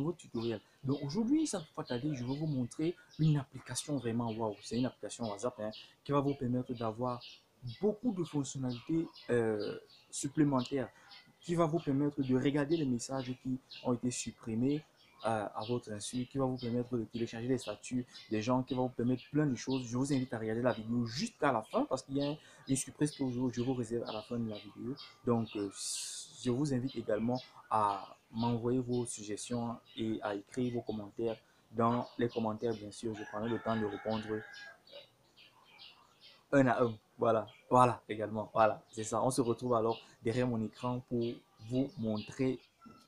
nouveau tutoriel. Donc aujourd'hui, sans plus tarder, je vais vous montrer une application vraiment waouh. C'est une application WhatsApp qui va vous permettre d'avoir beaucoup de fonctionnalités supplémentaires, qui va vous permettre de regarder les messages qui ont été supprimés à votre insu, qui va vous permettre de télécharger les statuts des gens, qui va vous permettre plein de choses. Je vous invite à regarder la vidéo jusqu'à la fin parce qu'il y a une surprise que je vous réserve à la fin de la vidéo. Donc, je vous invite également à m'envoyer vos suggestions et à écrire vos commentaires dans les commentaires, bien sûr. Je prendrai le temps de répondre un à un. Voilà, également. Voilà, c'est ça. On se retrouve alors derrière mon écran pour vous montrer.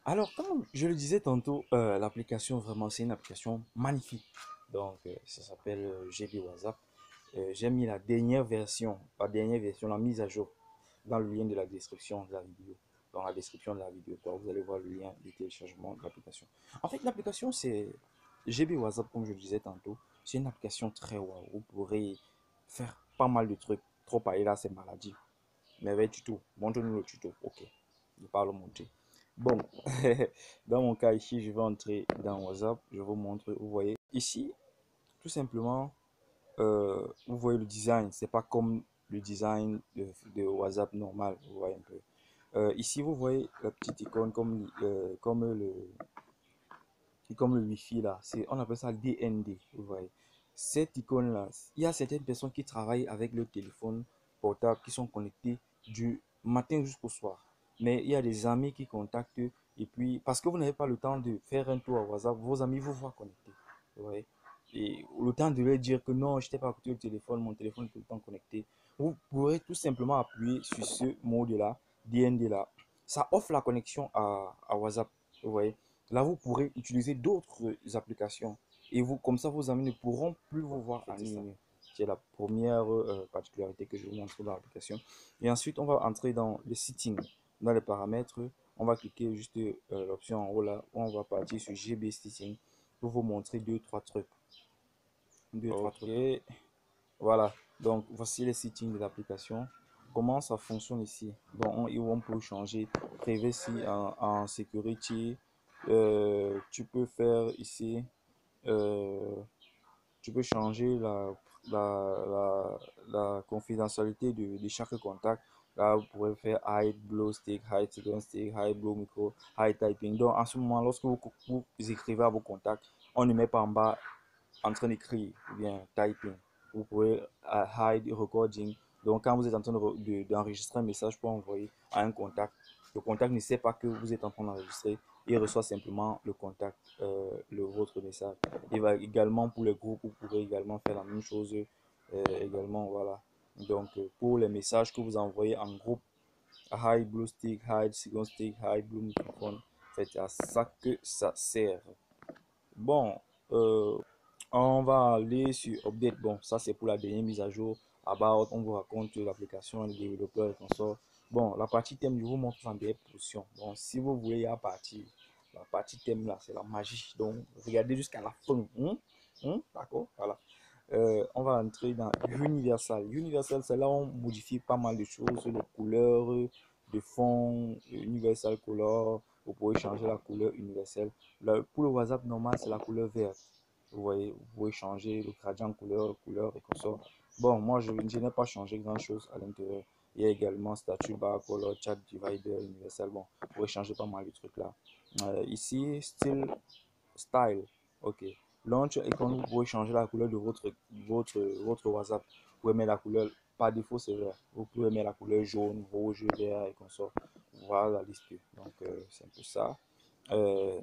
Alors, comme je le disais tantôt, l'application, vraiment, c'est une application magnifique. Donc, ça s'appelle GB WhatsApp. J'ai mis la mise à jour, dans le lien de la description de la vidéo. Dans la description de la vidéo, vous allez voir le lien de téléchargement de l'application. En fait, l'application, c'est GB WhatsApp, comme je le disais tantôt. C'est une application très wow. Vous pourrez faire pas mal de trucs. Trop parler là, c'est maladie. Mais avec tuto, montre-nous le tuto. Ok, je parle montrer. Bon, dans mon cas ici, je vais entrer dans WhatsApp. Je vous montre, vous voyez. Ici, tout simplement, vous voyez le design. C'est pas comme le design de WhatsApp normal. Vous voyez un peu. Ici, vous voyez la petite icône comme le Wi-Fi là. On appelle ça DND. Vous voyez. Cette icône là, il y a certaines personnes qui travaillent avec le téléphone portable qui sont connectés du matin jusqu'au soir. Mais il y a des amis qui contactent et puis parce que vous n'avez pas le temps de faire un tour à WhatsApp, vos amis vous voient connecté. Vous voyez. Et le temps de leur dire que non, je n'étais pas à côté du téléphone, mon téléphone est tout le temps connecté. Vous pourrez tout simplement appuyer sur ce mode là, DND là. Ça offre la connexion à WhatsApp. Vous voyez. Là, vous pourrez utiliser d'autres applications et vous, comme ça, vos amis ne pourront plus vous voir en ligne. C'est la première particularité que je vous montre dans l'application. Et ensuite, on va entrer dans les settings, dans les paramètres. On va cliquer juste l'option en haut là, où on va partir sur GB Setting pour vous montrer deux, trois trucs. Ok, voilà. Donc, voici les settings de l'application. Comment ça fonctionne ici? Bon, on peut changer privacy en security. Tu peux faire ici, euh, tu peux changer la confidentialité de chaque contact. Là, vous pourrez faire hide, blow stick, hide second stick, hide, blow micro, hide typing. Donc, en ce moment, lorsque vous écrivez à vos contacts, on ne met pas en bas en train d'écrire ou bien typing. Vous pouvez hide recording. Donc, quand vous êtes en train d'enregistrer un message pour envoyer à un contact, le contact ne sait pas que vous êtes en train d'enregistrer. Il reçoit simplement le contact, votre message. Il va également pour les groupes, vous pourrez également faire la même chose. Également, voilà. Donc, pour les messages que vous envoyez en groupe, hide blue stick, hide second stick, hide blue microphone, c'est à ça que ça sert. Bon, on va aller sur Update. Bon, ça c'est pour la dernière mise à jour. About, on vous raconte l'application, le développeur et consort. Bon, la partie thème, je vous montre en dernière position. Bon, si vous voulez à partir, la partie thème là, c'est la magie. Donc, regardez jusqu'à la fin. D'accord, voilà. On va entrer dans Universal. Universal, c'est là où on modifie pas mal de choses, les couleurs de fond, Universal Color. Vous pouvez changer la couleur universelle. Pour le WhatsApp normal, c'est la couleur verte. Vous voyez, vous pouvez changer le gradient couleur et comme ça. Bon, moi, je n'ai pas changé grand-chose à l'intérieur. Il y a également statut bar, color, chat, divider, universal. Bon, vous pouvez changer pas mal de trucs là. Ici, style. Ok. Launch et quand vous pouvez changer la couleur de votre WhatsApp. Vous pouvez mettre la couleur, par défaut, c'est vert. Vous pouvez mettre la couleur jaune, rouge, vert et comme ça. Voilà la liste. Donc, c'est un peu ça. Euh,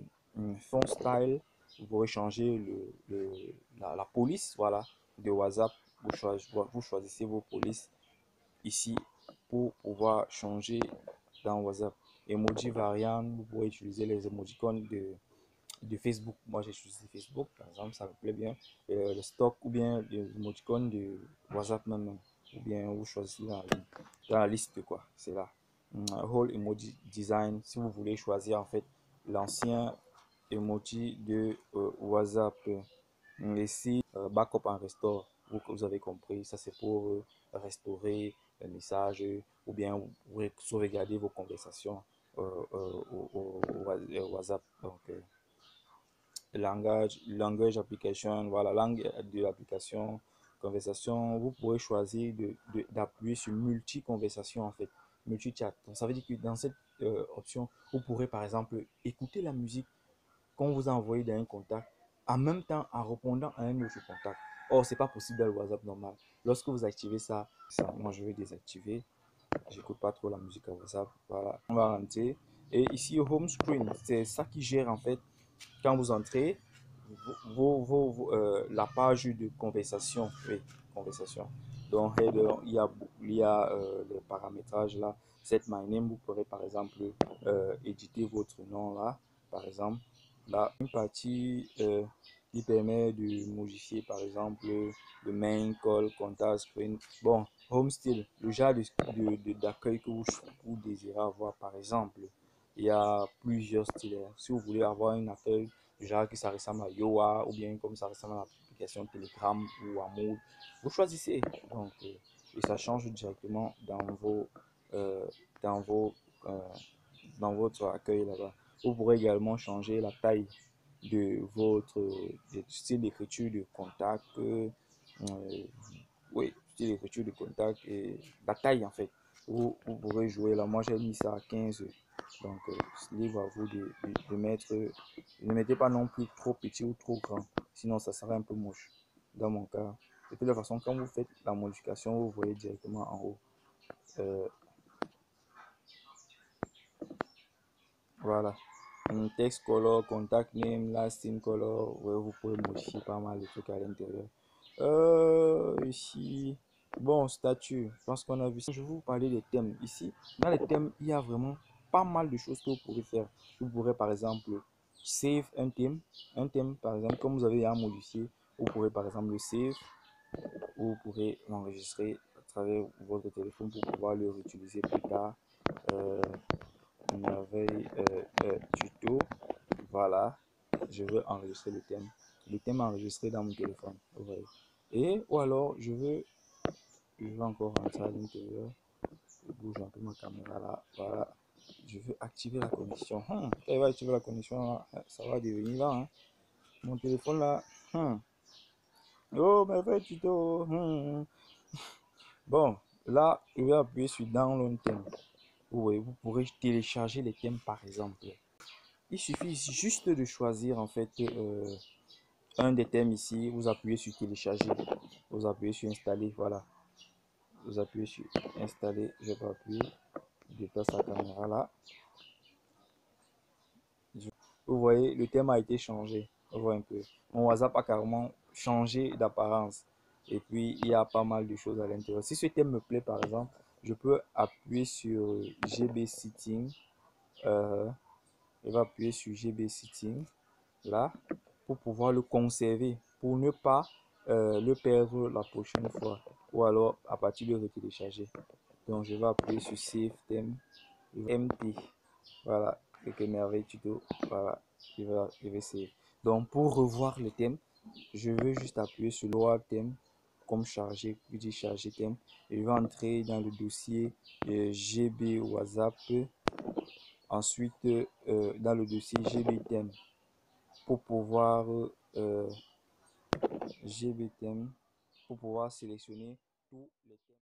Font style, vous pouvez changer la police, voilà, de WhatsApp. Vous choisissez vos polices ici pour pouvoir changer dans WhatsApp. Emoji variant, vous pouvez utiliser les emojicons de Facebook. Moi, j'ai choisi Facebook, par exemple, ça me plaît bien. Le stock ou bien les emoticons de WhatsApp même. Ou bien vous choisissez dans la liste, quoi. C'est là. Whole emoji design, si vous voulez choisir en fait l'ancien emoji de WhatsApp. Ici, backup en restore, vous avez compris, ça c'est pour restaurer les messages ou bien vous sauvegarder vos conversations au WhatsApp. Donc, language application, voilà, langue de l'application, conversation. Vous pourrez choisir d'appuyer sur multi-conversation en fait, multi-chat. Donc, ça veut dire que dans cette option, vous pourrez par exemple écouter la musique qu'on vous a envoyée dans un contact en même temps en répondant à un autre contact. Or, c'est pas possible dans le WhatsApp normal. Lorsque vous activez ça, moi je vais désactiver. J'écoute pas trop la musique à WhatsApp. Voilà, on va rentrer. Et ici, home screen, c'est ça qui gère en fait quand vous entrez la page de conversation. Oui, conversation. Donc, header, il y a les paramétrages là. Set my name, vous pourrez par exemple éditer votre nom là. Par exemple, là, une partie qui permet de modifier par exemple le main, call, contact, screen. Bon, home style, le genre d'accueil que vous désirez avoir par exemple. Il y a plusieurs styles. Si vous voulez avoir un accueil genre que ça ressemble à Yoa ou bien comme ça ressemble à l'application Telegram ou à Mood, vous choisissez. Donc, et ça change directement euh, dans vos, euh, dans votre accueil là-bas. Vous pourrez également changer la taille de votre style d'écriture de contact. Oui, style d'écriture de contact et la taille en fait. Vous pourrez jouer là. Moi, j'ai mis ça à 15. Donc, libre à vous de mettre. Ne mettez pas non plus trop petit ou trop grand. Sinon, ça serait un peu moche. Dans mon cas. De toute façon, quand vous faites la modification, vous voyez directement en haut. Euh, voilà. Text color, contact name, last in color. Ouais, vous pouvez modifier pas mal de trucs à l'intérieur. Ici, bon, statut. Je pense qu'on a vu ça. Je vais vous parler des thèmes. Ici, dans les thèmes, il y a vraiment pas mal de choses que vous pourrez faire. Vous pourrez par exemple save un thème. Un thème, par exemple, comme vous avez déjà modifié, vous pourrez par exemple le save. Vous pourrez l'enregistrer à travers votre téléphone pour pouvoir le réutiliser plus tard. Euh, merveille tuto. Voilà, je veux enregistrer le thème. Le thème enregistré dans mon téléphone. Vous voyez. Et ou alors je veux encore rentrer à l'intérieur. Je bouge un peu ma caméra là. Voilà. Je veux activer la connexion. Quand il va activer la connexion là, ça va devenir là. Hein. Mon téléphone là. Oh, merveille tuto. Bon, là, je vais appuyer sur download thème. Vous voyez, vous pourrez télécharger les thèmes par exemple. Il suffit juste de choisir en fait un des thèmes ici, vous appuyez sur télécharger, vous appuyez sur installer, voilà, vous appuyez sur installer, je vais appuyer, je déplace la caméra là, vous voyez le thème a été changé, on voit un peu, mon WhatsApp a carrément changé d'apparence et puis il y a pas mal de choses à l'intérieur. Si ce thème me plaît par exemple, je peux appuyer sur GB Setting, je vais appuyer sur GB Setting là pour pouvoir le conserver, pour ne pas le perdre la prochaine fois ou alors à partir de retélécharger. Donc je vais appuyer sur Save Theme, MT, voilà, avec merveille tuto, voilà, je vais save. Donc pour revoir le thème, je vais juste appuyer sur Load Theme comme charger, puis dire charger thème, et je vais entrer dans le dossier GB WhatsApp, ensuite dans le dossier GB thème pour pouvoir GBTM pour pouvoir sélectionner tous les thèmes.